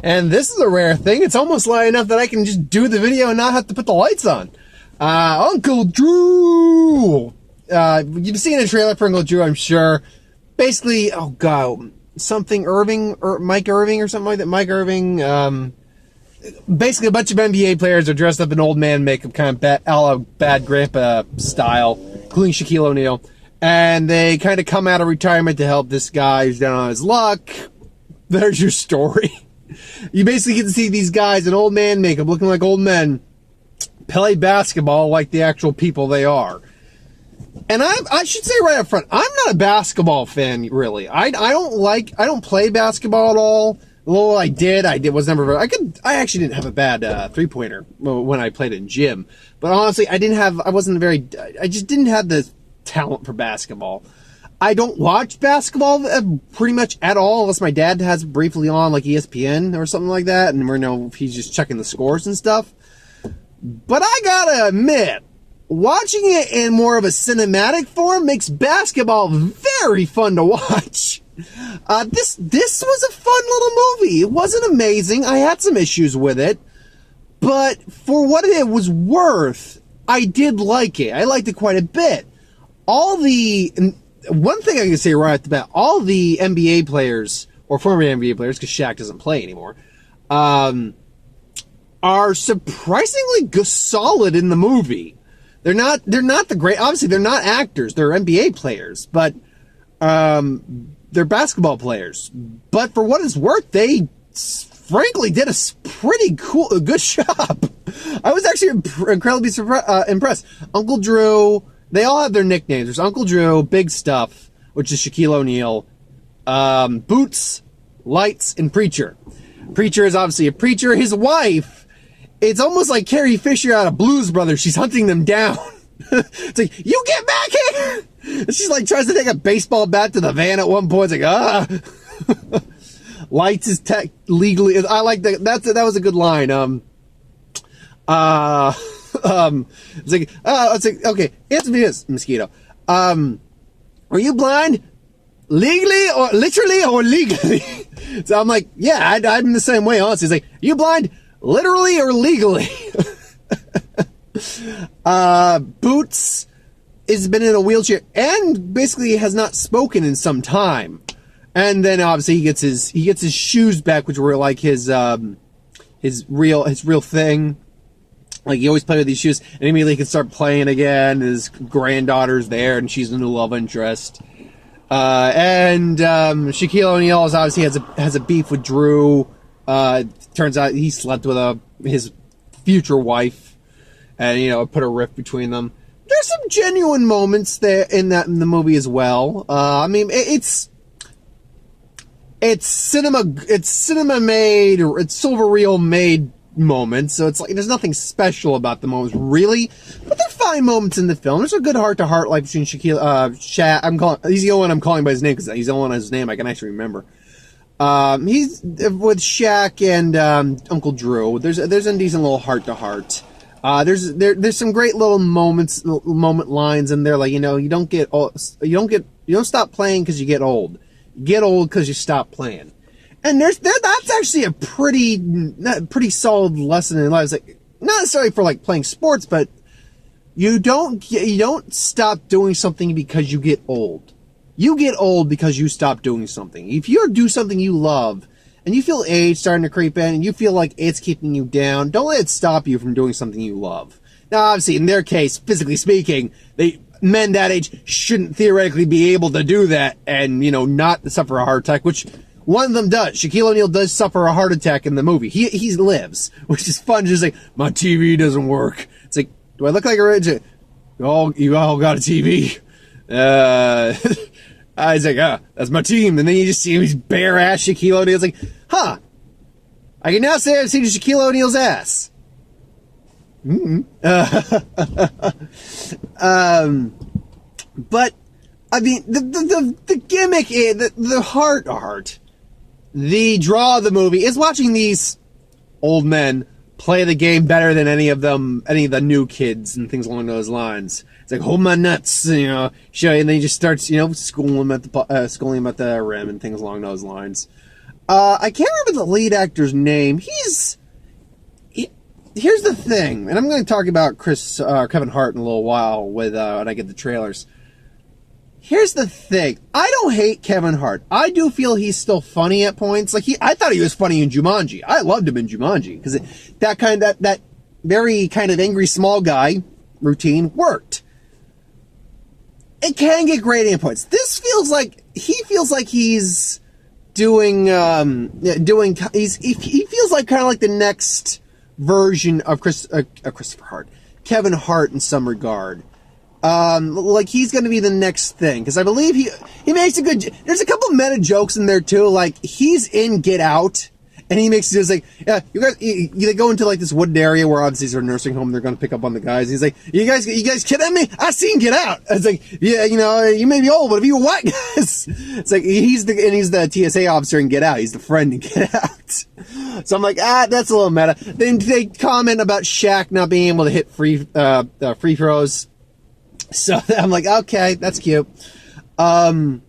And this is a rare thing. It's almost light enough that I can just do the video and not have to put the lights on. Uncle Drew! You've seen a trailer for Uncle Drew, I'm sure. Basically, oh god, something Irving, or Mike Irving or something like that. Mike Irving, basically a bunch of NBA players are dressed up in old man makeup, kind of a la Bad Grandpa style, including Shaquille O'Neal. And they kind of come out of retirement to help this guy who's down on his luck. There's your story. You basically get to see these guys in old man makeup, looking like old men, play basketball like the actual people they are. And I should say right up front, I'm not a basketball fan, really. I don't play basketball at all. Well, I was never, I actually didn't have a bad three-pointer when I played in gym. But honestly, I just didn't have the talent for basketball. I don't watch basketball pretty much at all, unless my dad has it briefly on, like ESPN or something like that, and he's just checking the scores and stuff. But I gotta admit, watching it in more of a cinematic form makes basketball very fun to watch. This was a fun little movie. It wasn't amazing. I had some issues with it, but for what it was worth, I did like it. I liked it quite a bit. One thing I can say right off the bat, all the NBA players, or former NBA players, because Shaq doesn't play anymore, are surprisingly solid in the movie. They're not the great, obviously they're not actors, they're NBA players, but they're basketball players. But for what it's worth, they frankly did a pretty good job. I was actually incredibly impressed. Uncle Drew, they all have their nicknames. There's Uncle Drew, Big Stuff, which is Shaquille O'Neal, Boots, Lights, and Preacher. Preacher is obviously a preacher. His wife, it's almost like Carrie Fisher out of Blues Brothers. She's hunting them down. It's like, you get back here! And she's like, tries to take a baseball bat to the van at one point. It's like, Lights is legally, I like that. That was a good line. It's like, okay, answer me this, Mosquito. Are you blind? Legally or literally or legally? So I'm like, yeah, I'm the same way, honestly. It's like, you blind literally or legally? Boots has been in a wheelchair and basically has not spoken in some time. And then obviously he gets his shoes back, which were like his real thing. Like, he always played with these shoes, and immediately he can start playing again. His granddaughter's there, and she's the new love interest. And Shaquille O'Neal obviously has a beef with Drew. Turns out he slept with his future wife, and put a rift between them. There's some genuine moments there in the movie as well. I mean, it's cinema made, or it's silver reel made moments, so it's like there's nothing special about the moments really, but they're fine moments in the film. There's a good heart-to-heart like between Shaq. He's the only one I'm calling by his name because he's the only one whose name I can actually remember. He's with Shaq and Uncle Drew. There's a decent little heart-to-heart. There's some great little moment lines in there, like, you don't stop playing because you get old. You get old because you stop playing. And that's actually a pretty solid lesson in life. It's like, not necessarily for like playing sports, but you don't stop doing something because you get old. You get old because you stop doing something. If you do something you love and you feel age starting to creep in and you feel like it's keeping you down, don't let it stop you from doing something you love. Now, obviously, in their case, physically speaking, men that age shouldn't theoretically be able to do that and, not suffer a heart attack, which one of them does. Shaquille O'Neal does suffer a heart attack in the movie. He lives, which is fun. Just like, my TV doesn't work. It's like, do I look like a rich? You all got a TV. I was like, that's my team. And then you just see his bare ass Shaquille O'Neal. It's like, I can now say I've seen Shaquille O'Neal's ass. But I mean, the gimmick, the heart. The draw of the movie is watching these old men play the game better than any of the new kids and things along those lines. It's like, hold my nuts, show you, and then he just starts, schooling him at the rim and things along those lines. I can't remember the lead actor's name. Here's the thing, and I'm going to talk about Kevin Hart in a little while when I get the trailers. Here's the thing. I don't hate Kevin Hart. I do feel he's still funny at points. Like I thought he was funny in Jumanji. I loved him in Jumanji because that very kind of angry small guy routine worked. It can get grating at points. This feels like he's doing he feels like kind of like the next version of Christopher Hart, Kevin Hart in some regard. Like he's going to be the next thing, because I believe he makes a good. There's a couple meta jokes in there too. Like he's in Get Out, and he makes it just like, yeah, you guys. They go into like this wooded area where obviously it's a nursing home. They're going to pick up on the guys. He's like, you guys kidding me? I seen Get Out. It's like, yeah, you know, you may be old, but if you were white guys, it's like he's the TSA officer in Get Out. He's the friend in Get Out. So I'm like, that's a little meta. Then they comment about Shaq not being able to hit free throws. So I'm like, okay, that's cute. But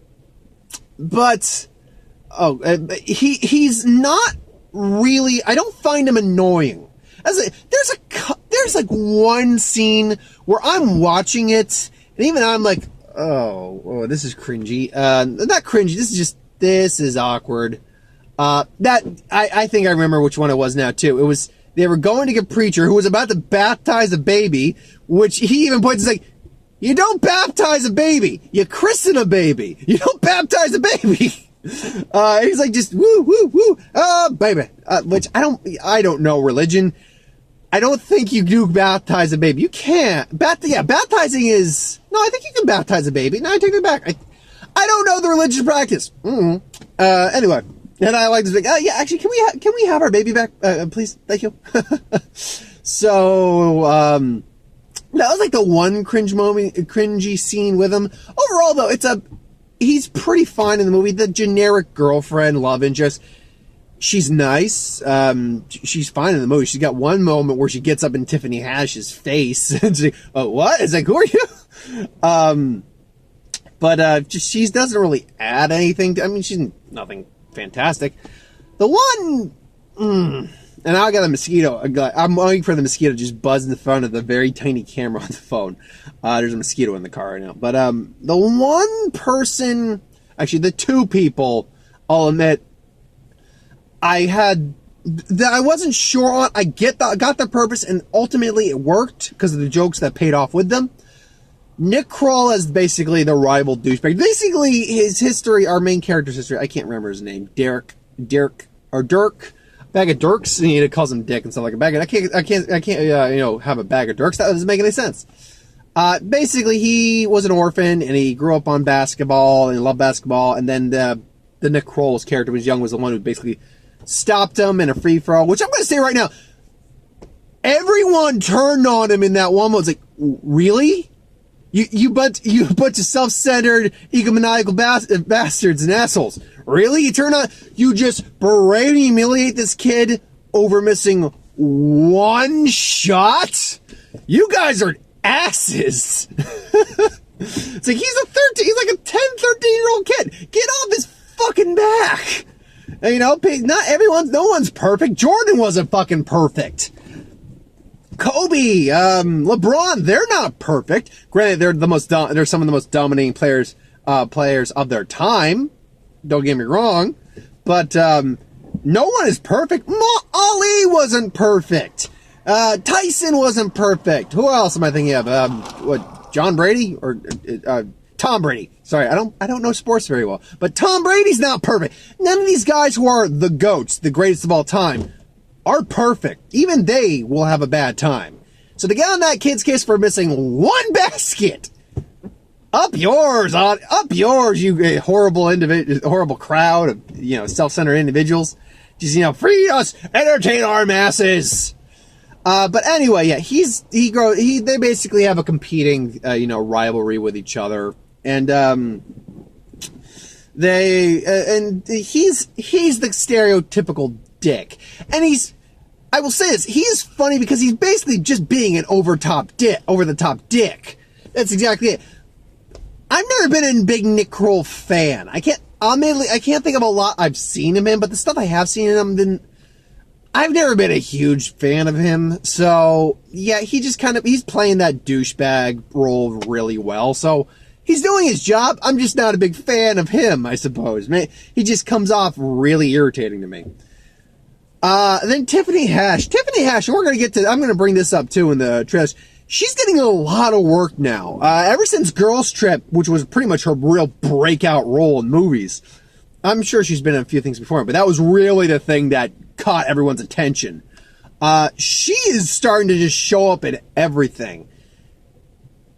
he's not really. I don't find him annoying. There's like one scene where I'm watching it, and even I'm like, oh, this is cringy. Not cringy. This is awkward. I think I remember which one it was now too. It was they were going to get Preacher, who was about to baptize a baby, which he even points like, you don't baptize a baby. You christen a baby. You don't baptize a baby. He's like, just woo, woo, woo. Baby. Which I don't know religion. I don't think you do baptize a baby. You can't. Baptizing is, no, I think you can baptize a baby. No, I take it back. I don't know the religious practice. Anyway. And I like this big, yeah, actually, can we have our baby back, please? Thank you. So, that was like the one cringy scene with him. Overall, though, he's pretty fine in the movie. The generic girlfriend, love interest, she's nice. She's fine in the movie. She's got one moment where she gets up in Tiffany Haddish's face and she's like, oh, what? It's like, who are you? But she doesn't really add anything. She's nothing fantastic. The one, and I got a mosquito. I'm waiting for the mosquito to just buzz in the front of the very tiny camera on the phone. There's a mosquito in the car right now. But the one person, actually the two people, I'll admit, I wasn't sure on. I got the purpose, and ultimately it worked because of the jokes that paid off with them. Nick Kroll is basically the rival douchebag. Basically, his history, our main character's history, I can't remember his name. Dirk. Bag of Dirks, and he calls him Dick and stuff like that. I can't, have a bag of Dirks. That doesn't make any sense. Basically, he was an orphan, and he grew up on basketball, and he loved basketball, and then the Nick Kroll's character was the one who basically stopped him in a free-for-all, which I'm going to say right now, everyone turned on him in that one moment. It's like, really? You bunch of self-centered, egomaniacal bastards and assholes. Really? You just berate and humiliate this kid over missing one shot? You guys are asses. It's like he's like a 10, 13-year-old kid. Get off his fucking back. And, no one's perfect. Jordan wasn't fucking perfect. Kobe, LeBron, they're not perfect. Granted, they're some of the most dominating players of their time. Don't get me wrong, but no one is perfect. Ali wasn't perfect. Tyson wasn't perfect. Who else am I thinking of? John Brady or Tom Brady? Sorry, I don't know sports very well, but Tom Brady's not perfect. None of these guys who are the GOATs, the greatest of all time, are perfect. Even they will have a bad time. So to get on that kid's case for missing one basket, up yours, you horrible crowd of, self-centered individuals. Just, free us, entertain our masses. But anyway, yeah, they basically have a competing, rivalry with each other. And, he's the stereotypical dick. And I will say this, he is funny because he's basically just being an over the top dick. That's exactly it. I've never been a big Nick Kroll fan. I can't think of a lot I've seen him in, but the stuff I have seen him, I've never been a huge fan of him. So, yeah, he's playing that douchebag role really well. So, he's doing his job. I'm just not a big fan of him, I suppose. He just comes off really irritating to me. Then Tiffany Haddish. Tiffany Haddish, I'm going to bring this up too in the trailers. She's getting a lot of work now. Ever since Girls Trip, which was pretty much her real breakout role in movies. I'm sure she's been in a few things before, but that was really the thing that caught everyone's attention. She is starting to just show up in everything.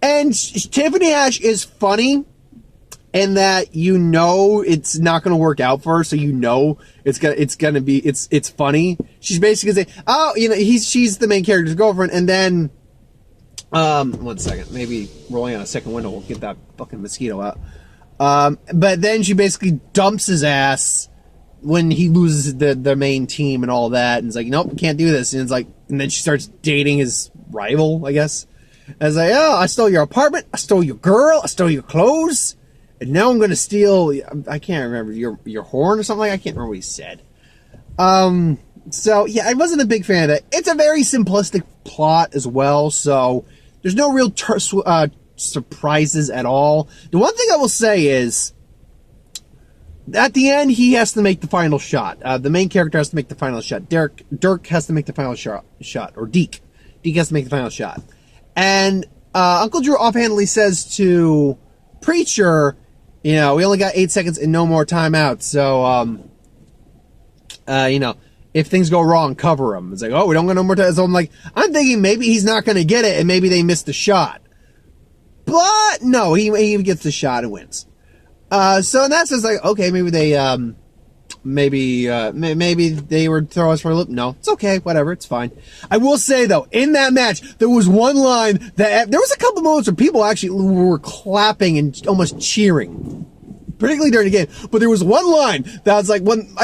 And Tiffany Haddish is funny in that it's not going to work out for her, so it's funny. She's basically saying, she's the main character's girlfriend, and then, 1 second, maybe rolling out a second window will get that fucking mosquito out. But then she basically dumps his ass when he loses the main team and all that, and it's like, nope, can't do this. And then she starts dating his rival, I guess. And it's like, oh, I stole your apartment, I stole your girl, I stole your clothes, and now I'm gonna steal, I can't remember, your horn or something I can't remember what he said. So, yeah, I wasn't a big fan of it. It's a very simplistic plot as well, so there's no real surprises at all. The one thing I will say is, at the end, he has to make the final shot. The main character has to make the final shot. Dirk has to make the final shot, or Deke. Deke has to make the final shot. And Uncle Drew offhandedly says to Preacher, we only got 8 seconds and no more timeouts. So, if things go wrong, cover them. It's like, oh, we don't got no more time. So I'm thinking maybe he's not going to get it and maybe they missed the shot. But no, he gets the shot and wins. So in that sense, okay, maybe they, maybe they were throwing us for a loop. No, it's okay, whatever, it's fine. I will say though, in that match, there was one line there was a couple moments where people actually were clapping and almost cheering, particularly during the game. But there was one line that was I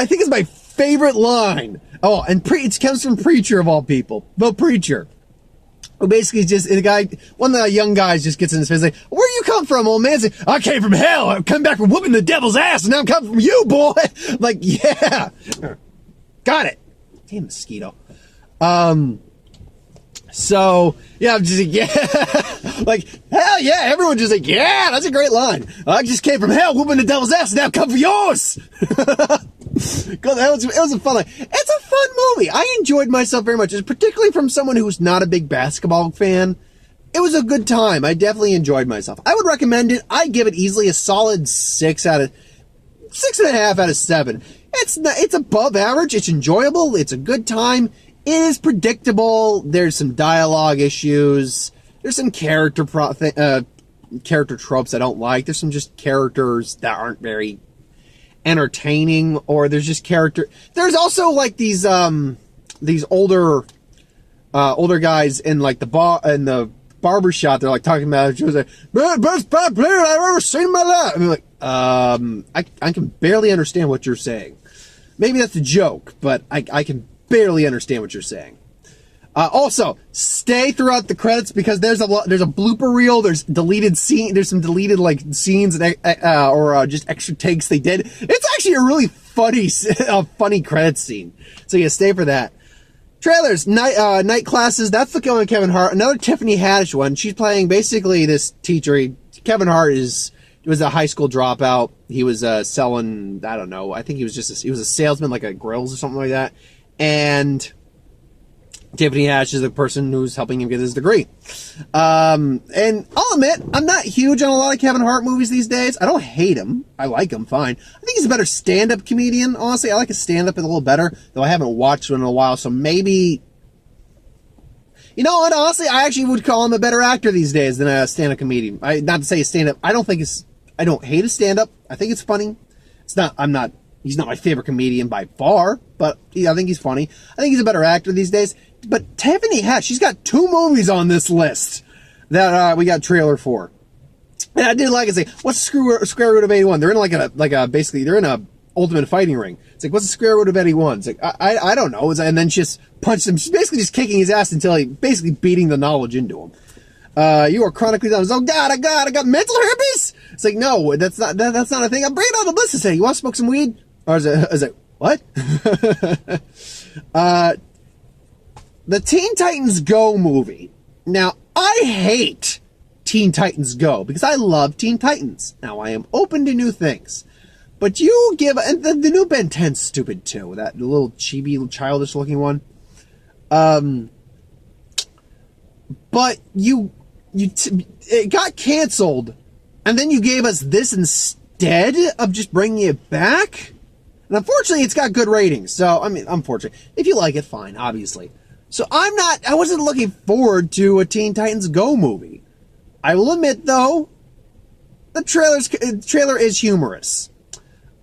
think it's my favorite line. Oh, and it comes from Preacher of all people, the Preacher. Who basically one of the young guys just gets in his face like, where you come from, old man? Like, I came from hell. I come back from whooping the devil's ass, and now I'm coming from you, boy. Yeah. Got it. Damn mosquito. So, yeah, I'm just hell yeah, everyone just yeah, that's a great line. I just came from hell, whooping the devil's ass, and now I'm coming for yours. It was a fun line. It's a fun movie. I enjoyed myself very much, particularly from someone who's not a big basketball fan. It was a good time. I definitely enjoyed myself. I would recommend it. I'd give it easily a solid 6.5 out of 7. It's above average. It's enjoyable. It's a good time. It is predictable. There's some dialogue issues. There's some character tropes I don't like. There's some just characters that aren't very entertaining, or there's just there's also these older guys in the barber shop. They're talking about it. She was best bad player I've ever seen in my life. And I can barely understand what you're saying. Maybe that's a joke, but I can barely understand what you're saying. Also, stay throughout the credits because there's a blooper reel. There's deleted scene. There's some deleted scenes and or just extra takes they did. It's actually a really funny credits scene. So yeah, stay for that. Trailers, night classes. That's the one with Kevin Hart. Another Tiffany Haddish one. She's playing basically this teacher. Kevin Hart was a high school dropout. He was selling, I don't know. I think he was a salesman, like at Grills or something like that. And Tiffany Haddish is the person who's helping him get his degree. And I'll admit, I'm not huge on a lot of Kevin Hart movies these days. I don't hate him. I like him fine. I think he's a better stand-up comedian. Honestly, I like his stand-up a little better, though I haven't watched one in a while, so maybe... You know what, honestly, I actually would call him a better actor these days than a stand-up comedian. Not to say a stand-up, I don't hate his stand-up. I think it's funny. He's not my favorite comedian by far, but I think he's funny. I think he's a better actor these days. But Tiffany Haddish, she's got 2 movies on this list that we got trailer for. And I did say, what's the square root of 81? They're in basically they're in a Ultimate Fighting ring. It's what's the square root of 81? It's I don't know. And then she just punched him. She's basically just kicking his ass until he basically beating the knowledge into him. You are chronically dumb. Oh God, I got mental herpes. It's like, no, that's not a thing. I'm bringing on the list to say, you want to smoke some weed? Or is it what? The Teen Titans Go movie. Now, I hate Teen Titans Go because I love Teen Titans. Now, I am open to new things. But you give, and the new Ben 10's stupid too, that little chibi, childish looking one. But it got canceled, and then you gave us this instead of just bringing it back? And unfortunately, it's got good ratings. So, I mean, unfortunately. If you like it, fine, obviously. So I wasn't looking forward to a Teen Titans Go movie. I will admit, though, the trailer is humorous.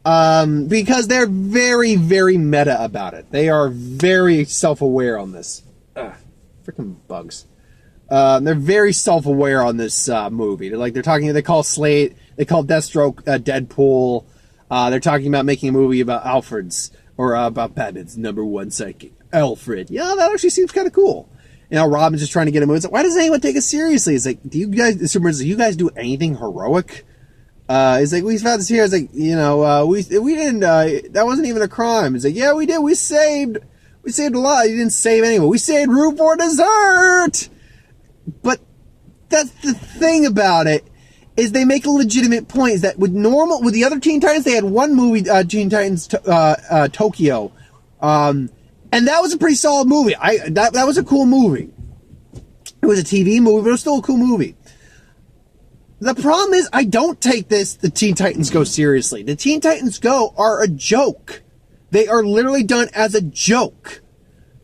Because they're very, very meta about it. They are very self-aware on this. Freaking bugs. They're very self-aware on this movie. They call Deathstroke Deadpool. They're talking about making a movie about Alfred's, or about Batman's #1 sidekick, Alfred. Yeah, that actually seems kind of cool. You know, Robin's just trying to get a movie. It's like, why doesn't anyone take us seriously? It's like, do you guys do anything heroic? It's like, we found this here. It's like, we didn't, that wasn't even a crime. It's like, yeah, we did. We saved a lot. You didn't save anyone. We saved room for dessert. But that's the thing about it, is they make a legitimate point, is that with the other Teen Titans, they had one movie, Teen Titans Tokyo, and that was a pretty solid movie. That was a cool movie. It was a TV movie, but it was still a cool movie. The problem is, I don't take the Teen Titans Go seriously. The Teen Titans Go are a joke. They are literally done as a joke.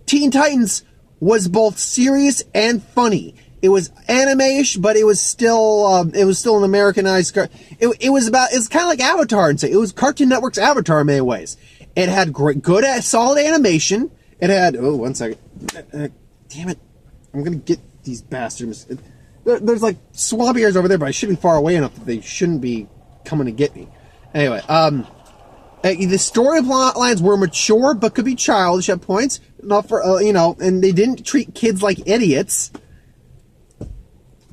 Teen Titans was both serious and funny. It was anime-ish, but it was still an Americanized. It was kind of like Avatar, and say it was Cartoon Network's Avatar in many ways. It had good, solid animation. It had, one second, damn it, I'm gonna get these bastards. There's like swamp ears over there, but I should be far away enough that they shouldn't be coming to get me. Anyway, the story plot lines were mature, but could be childish at points. Not for and they didn't treat kids like idiots.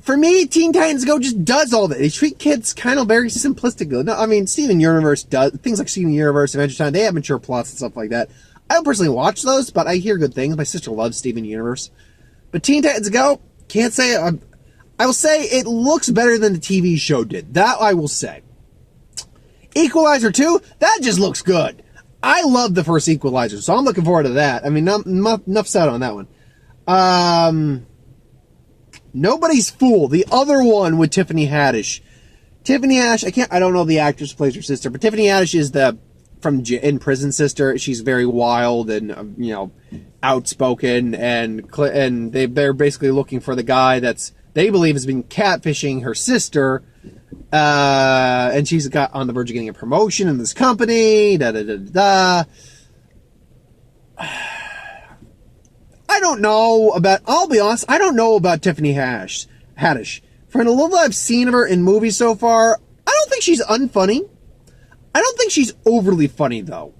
For me, Teen Titans Go just does all that. They treat kids kind of very simplistically. No, I mean, Steven Universe does things like Steven Universe, Adventure Time. They have mature plots and stuff like that. I don't personally watch those, but I hear good things. My sister loves Steven Universe. But Teen Titans Go, can't say. I will say it looks better than the TV show did. That I will say. Equalizer 2, that just looks good. I love the first Equalizer, so I'm looking forward to that. I mean, enough said on that one. Nobody's Fool, the other one with Tiffany Haddish. Tiffany Haddish, I don't know the actress who plays her sister, but Tiffany Haddish is from In Prison sister. She's very wild and, outspoken, and they're basically looking for the guy they believe has been catfishing her sister, and she's got on the verge of getting a promotion in this company, I'll be honest, I don't know about Tiffany Haddish. For the little I've seen of her in movies so far, I don't think she's unfunny. I don't think she's overly funny, though.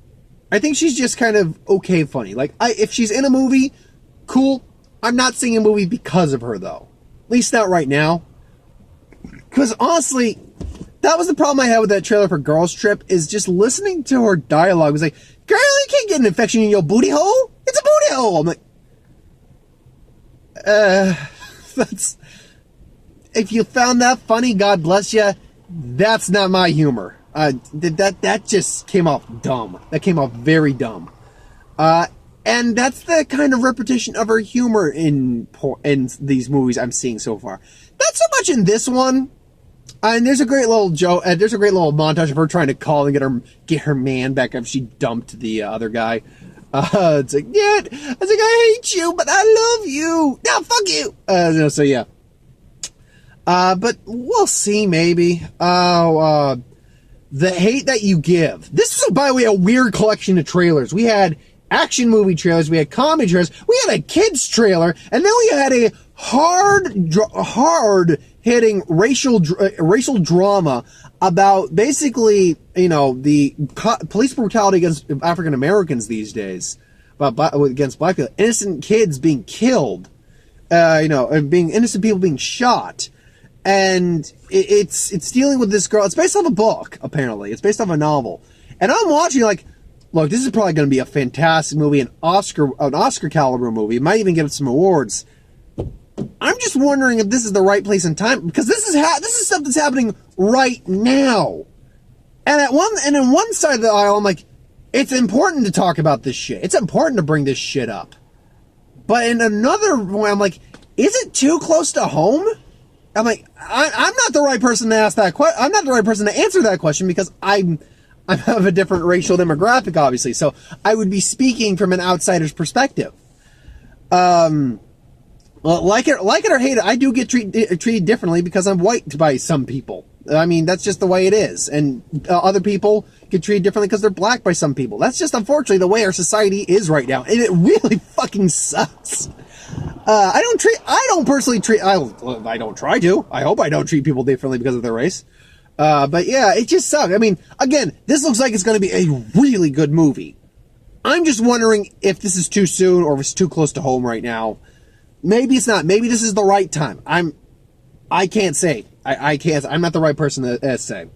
I think she's just kind of okay funny. Like, if she's in a movie, cool. I'm not seeing a movie because of her, though. At least not right now. Because, honestly, that was the problem I had with that trailer for Girls Trip, is just listening to her dialogue. It was like, girl, you can't get an infection in your booty hole. It's a booty hole. I'm like, if you found that funny, God bless you. That's not my humor. That just came off dumb. That came off very dumb. And that's the kind of repetition of her humor in these movies I'm seeing so far. Not so much in this one. And there's a great little joke. There's a great little montage of her trying to call and get her man back after she dumped the other guy. It's like, yeah, I was like, I hate you, but I love you. No, fuck you. So yeah. But we'll see, maybe. The Hate That You Give. This was, by the way, a weird collection of trailers. We had action movie trailers, we had comedy trailers, we had a kids trailer, and then we had a hard-hitting racial drama about basically, the police brutality against African Americans these days, against black people, innocent kids being killed. being innocent people being shot. And it's dealing with this girl. It's based off a book, apparently. It's based off a novel. And I'm watching like, look, this is probably going to be a fantastic movie, an Oscar caliber movie. It might even get some awards. I'm just wondering if this is the right place and time, because this is stuff that's happening right now. And on one side of the aisle, I'm like, it's important to talk about this shit. It's important to bring this shit up. But in another way, I'm like, is it too close to home? I'm like, I'm not the right person to ask that question. I'm not the right person to answer that question, because I'm of a different racial demographic, obviously. So I would be speaking from an outsider's perspective. Well, like it or hate it, I do get treated differently because I'm white by some people. I mean, that's just the way it is. And other people get treated differently because they're black by some people. That's just, unfortunately, the way our society is right now. And it really fucking sucks. I don't try to. I hope I don't treat people differently because of their race. But yeah, it just sucks. I mean, again, this looks like it's going to be a really good movie. I'm just wondering if this is too soon or if it's too close to home right now. Maybe it's not. Maybe this is the right time. I can't say. I can't. I'm not the right person to say.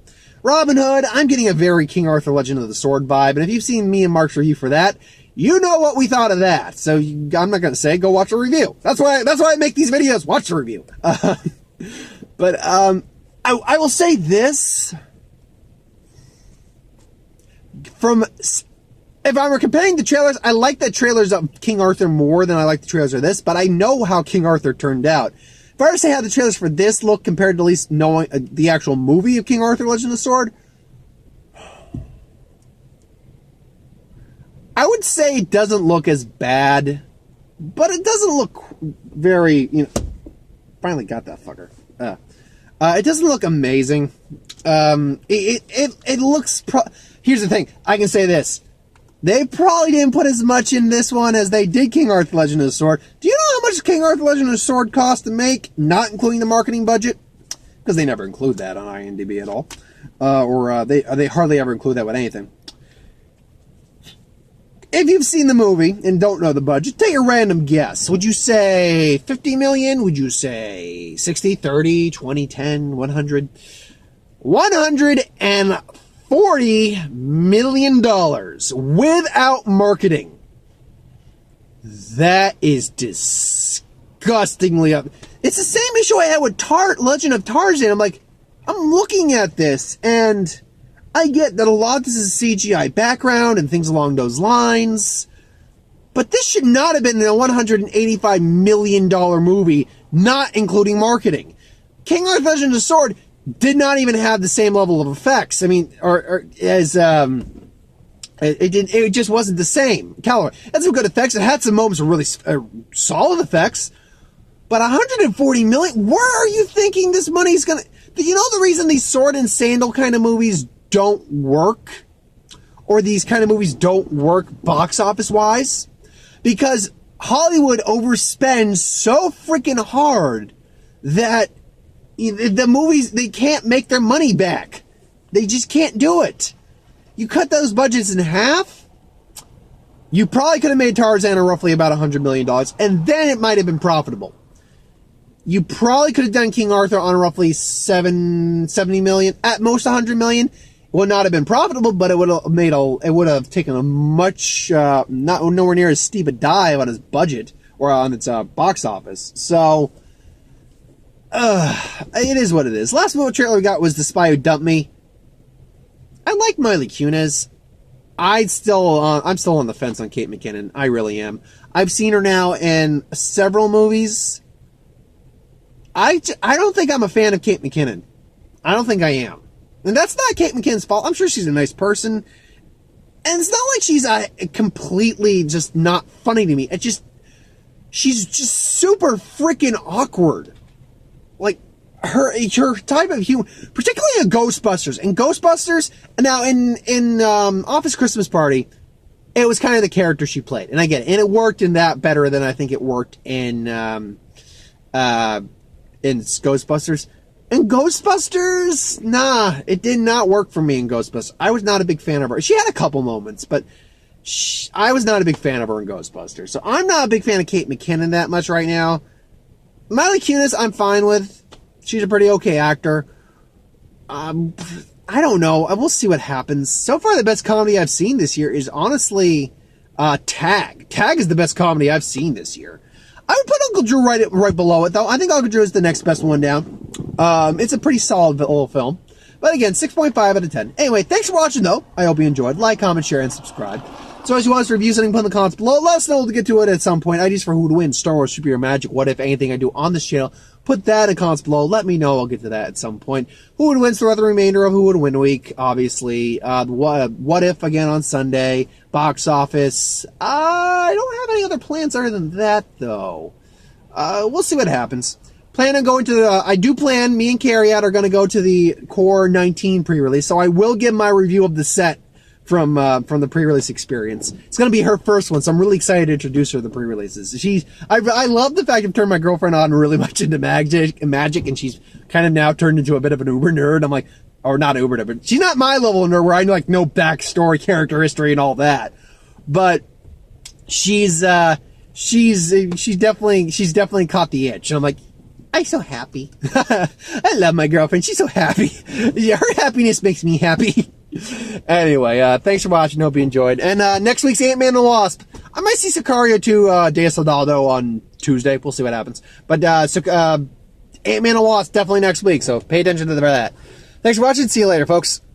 Robin Hood, I'm getting a very King Arthur Legend of the Sword vibe. And if you've seen me and Mark's review for that, you know what we thought of that. So I'm not going to say, go watch a review. That's why I make these videos. Watch the review. But I will say this. If I were comparing the trailers, I like the trailers of King Arthur more than I like the trailers of this, but I know how King Arthur turned out. If I were to say how the trailers for this look compared to at least knowing the actual movie of King Arthur Legend of the Sword, I would say it doesn't look as bad, but it doesn't look very, finally got that fucker. It doesn't look amazing. It looks, here's the thing, I can say this. They probably didn't put as much in this one as they did King Arthur Legend of the Sword. Do you know how much King Arthur Legend of the Sword cost to make, not including the marketing budget? Because they never include that on IMDb at all. They hardly ever include that with anything. If you've seen the movie and don't know the budget, take a random guess. Would you say 50 million? Would you say 60, 30, 20, 10, 100? $140 million without marketing. That is disgustingly up. It's the same issue I had with Legend of Tarzan. I'm like, I'm looking at this and I get that a lot of this is CGI background and things along those lines, but this should not have been a $185 million movie, not including marketing. King Arthur Legend of the Sword did not even have the same level of effects. I mean, it just wasn't the same caliber. It had some good effects. It had some moments of really solid effects, but 140 million. Where are you thinking this money's gonna? You know the reason these sword and sandal kind of movies don't work, or these kind of movies don't work box office wise, because Hollywood overspends so freaking hard that the movies, they can't make their money back. They just can't do it. You cut those budgets in half, you probably could have made Tarzan roughly about $100 million, and then it might have been profitable. You probably could have done King Arthur on roughly 70 million, at most 100 million. It would not have been profitable, but it would have taken a much, nowhere near as steep a dive on its budget or on its box office. So, it is what it is. Last movie trailer we got was The Spy Who Dumped Me. I like Miley Kunis. I'm still on the fence on Kate McKinnon. I really am. I've seen her now in several movies. I don't think I'm a fan of Kate McKinnon. I don't think I am. And that's not Kate McKinnon's fault. I'm sure she's a nice person. And it's not like she's completely just not funny to me. She's just super freaking awkward. Like, her type of humor, particularly in Ghostbusters. In Ghostbusters, now in Office Christmas Party, it was kind of the character she played. And I get it. And it worked in that better than I think it worked in Ghostbusters. In Ghostbusters, nah, it did not work for me in Ghostbusters. I was not a big fan of her. She had a couple moments, but I was not a big fan of her in Ghostbusters. So I'm not a big fan of Kate McKinnon that much right now. Mila Kunis, I'm fine with. She's a pretty okay actor. I don't know. We'll see what happens. So far, the best comedy I've seen this year is honestly Tag. Tag is the best comedy I've seen this year. I would put Uncle Drew right below it, though. I think Uncle Drew is the next best one down. It's a pretty solid little film. But again, 6.5 out of 10. Anyway, thanks for watching, though. I hope you enjoyed. Like, comment, share, and subscribe. So as you want us to review something, put in the comments below. Let us know to get to it at some point. Ideas for who would win, Star Wars, Superhero Magic, what if, anything I do on this channel. Put that in the comments below. Let me know. I'll get to that at some point. Who would win throughout the remainder of Who Would Win Week, obviously. What if, again, on Sunday. Box office. I don't have any other plans other than that, though. We'll see what happens. Plan on going to the, I do plan, me and Carrie are going to go to the Core 19 pre-release, so I will give my review of the set from the pre-release experience. It's going to be her first one, so I'm really excited to introduce her to the pre-releases. I love the fact I've turned my girlfriend on really much into magic, and she's kind of now turned into a bit of an uber nerd. I'm like, or not uber nerd, but she's not my level of nerd where I like know backstory, character history, and all that. But she's definitely caught the itch, and I'm like, I'm so happy. I love my girlfriend. She's so happy. Yeah, her happiness makes me happy. Anyway, thanks for watching. Hope you enjoyed. And next week's Ant-Man and the Wasp. I might see Sicario 2 De Soldado on Tuesday. We'll see what happens. But Ant-Man and the Wasp definitely next week, so pay attention to that. Thanks for watching. See you later, folks.